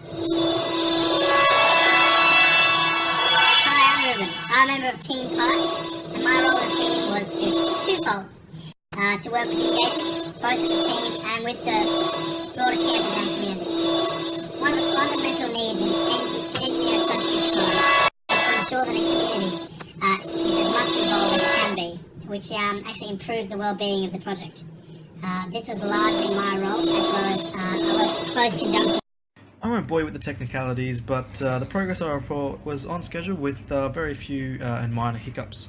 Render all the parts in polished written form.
Hi, I'm Ruben. I'm a member of Team 5, and my role in the team was twofold. To work with engagement, both with the team and with the broader campus and community. One of the fundamental needs in engineering associate programs is to ensure that a community is as much involved as it can be, which actually improves the well-being of the project. This was largely my role, as well as a lot of close conjunction. I won't bore you with the technicalities, but the progress of our report was on schedule with very few and minor hiccups.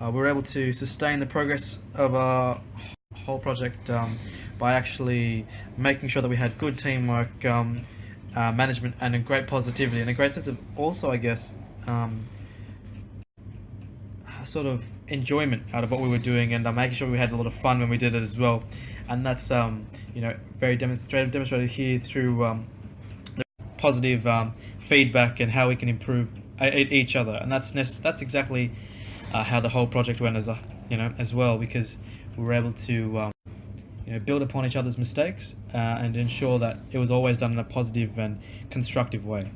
We were able to sustain the progress of our whole project by actually making sure that we had good teamwork, management, and a great positivity, and a great sense of also, I guess, sort of enjoyment out of what we were doing, and making sure we had a lot of fun when we did it as well. And that's very demonstrated here through positive feedback and how we can improve each other, and that's exactly how the whole project went as well, because we were able to build upon each other's mistakes and ensure that it was always done in a positive and constructive way.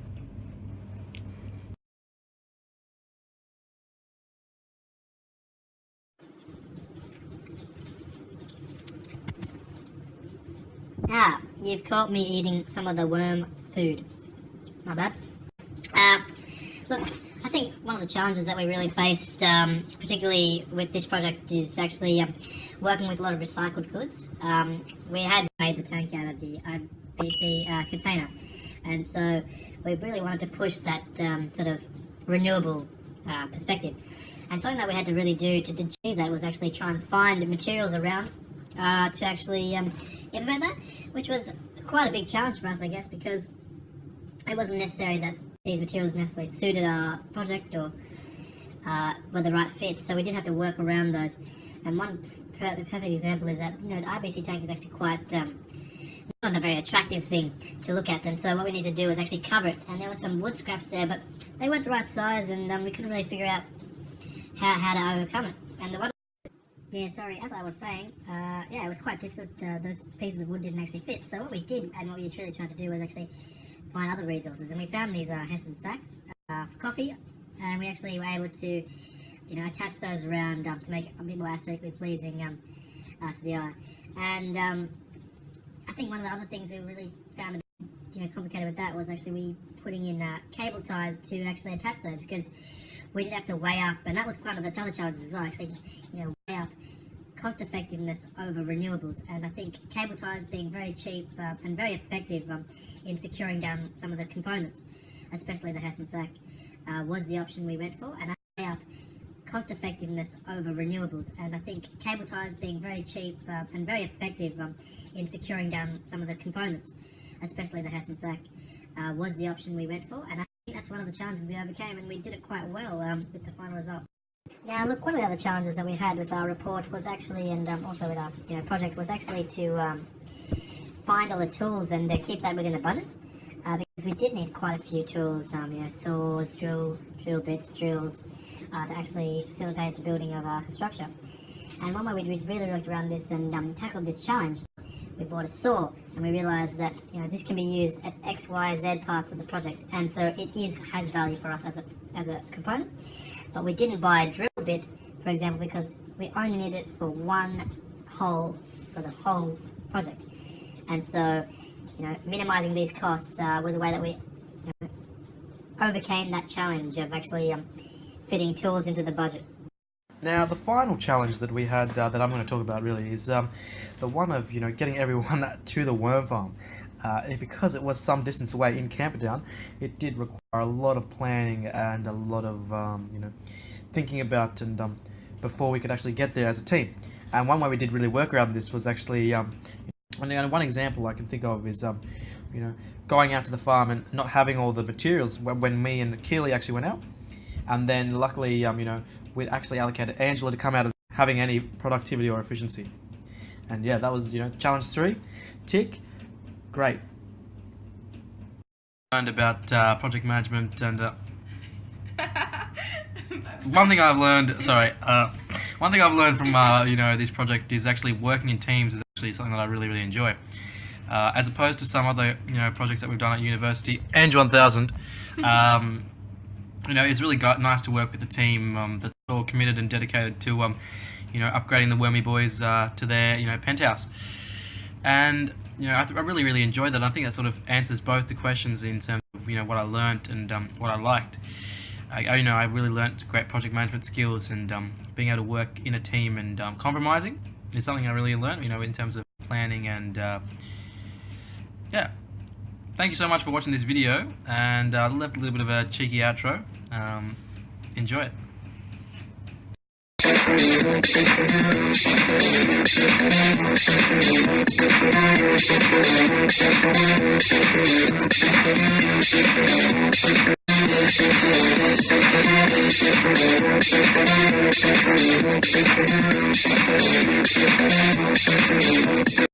You've caught me eating some of the worm food. My bad. Look, I think one of the challenges that we really faced, particularly with this project, is actually working with a lot of recycled goods. We had made the tank out of the IBC container, and so we really wanted to push that sort of renewable perspective. And something that we had to really do to achieve that was actually try and find materials around to actually implement that, which was quite a big challenge for us, I guess, because it wasn't necessary that these materials necessarily suited our project or were the right fit, so we did have to work around those. And one perfect example is that the IBC tank is actually quite not a very attractive thing to look at, and so what we need to do is actually cover it. And there were some wood scraps there, but they weren't the right size, and we couldn't really figure out how to overcome it. And the one, as I was saying, it was quite difficult. Those pieces of wood didn't actually fit. So what we did, and what we truly tried to do, was actually find other resources, and we found these Hessian sacks for coffee, and we actually were able to, attach those around to make it a bit more aesthetically pleasing to the eye. And I think one of the other things we really found a bit, complicated with that was actually we putting in cable ties to actually attach those, because we did have to weigh up, and that was one of the other challenges as well. Actually, just weigh up cost effectiveness over renewables, and I think cable ties being very cheap and very effective in securing down some of the components, especially the Hessian sack, was the option we went for. And I weigh up cost effectiveness over renewables, and I think cable ties being very cheap and very effective in securing down some of the components, especially the Hessian sack, was the option we went for. And I think that's one of the challenges we overcame, and we did it quite well with the final result. Now, look, one of the other challenges that we had with our report was actually, and also with our project, was actually to find all the tools and keep that within the budget, because we did need quite a few tools, saws, drill bits, drills, to actually facilitate the building of our structure. And one way we really looked around this and tackled this challenge, we bought a saw, and we realised that this can be used at X, Y, Z parts of the project, and so it has value for us as a component. But we didn't buy a drill bit, for example, because we only need it for one hole for the whole project. And so, minimising these costs was a way that we overcame that challenge of actually fitting tools into the budget. Now, the final challenge that we had that I'm going to talk about really is the one of getting everyone to the worm farm. Because it was some distance away in Camperdown, it did require a lot of planning and a lot of thinking about and before we could actually get there as a team. And one way we did really work around this was actually one example I can think of is going out to the farm and not having all the materials when me and Keely actually went out, and then luckily we'd actually allocated Angela to come out as having any productivity or efficiency. And yeah, that was challenge 3. Tick. Great. Learned about project management, and one thing I've learned from this project is actually working in teams is actually something that I really enjoy. as opposed to some other projects that we've done at university. Ange 1000, it's really nice to work with a team that's all committed and dedicated to upgrading the Wormy Boys to their penthouse. And I really enjoyed that. I think that sort of answers both the questions in terms of what I learnt and what I liked. I really learnt great project management skills, and being able to work in a team and compromising is something I really learnt. In terms of planning and yeah. Thank you so much for watching this video, and I left a little bit of a cheeky outro. Enjoy it.